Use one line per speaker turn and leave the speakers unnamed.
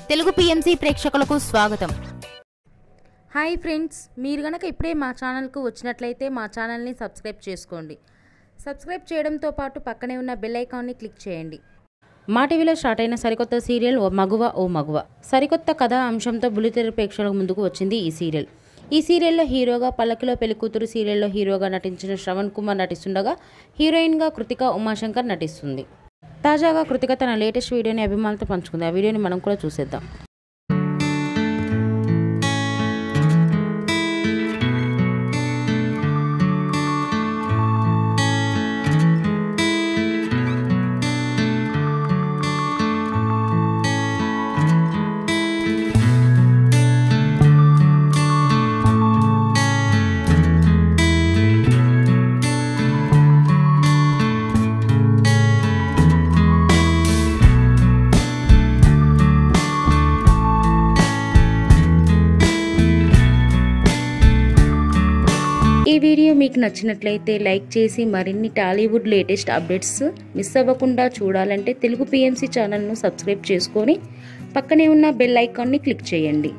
Telugu PMC ప్రేక్షకులకు స్వాగతం.
Hi friends, మీరు గనక ఇప్పుడే మా ఛానల్కు వచ్చినట్లయితే మా ఛానల్ని సబ్స్క్రైబ్ చేసుకోండి. సబ్స్క్రైబ్ చేయడంతో పాటు పక్కనే ఉన్న బెల్ ఐకాన్ని క్లిక్ చేయండి. మా టీవీలో స్టార్ట్ అయిన సరికొత్త సీరియల్ ఓ మగువ సరికొత్త కథా అంశంతో బుల్లితెర ప్రేక్షకులకు ముందుకు వచ్చింది ఈ సీరియల్. ఈ సీరియల్లో హీరోగా పల్లకిలో పెళ్లికూతురు సీరియల్లో హీరోగా నటించిన శ్రవణ్ కుమార్ నటిస్తుండగా హీరోయిన్గా కృతిక ఉమాశంకర్ నటిస్తుంది. తాజాగా కృతిక తన లేటెస్ట్ వీడియోని అభిమానులతో పంచుకుంది. ఆ వీడియోని మనం కూడా చూసేద్దాం. ఈ వీడియో మీకు నచ్చినట్లయితే లైక్ చేసి మరిన్ని టాలీవుడ్ లేటెస్ట్ అప్డేట్స్ మిస్ అవ్వకుండా చూడాలంటే తెలుగు పిఎంసి ఛానల్ను సబ్స్క్రైబ్ చేసుకొని పక్కనే ఉన్న బెల్ ఐకాన్ని క్లిక్ చేయండి.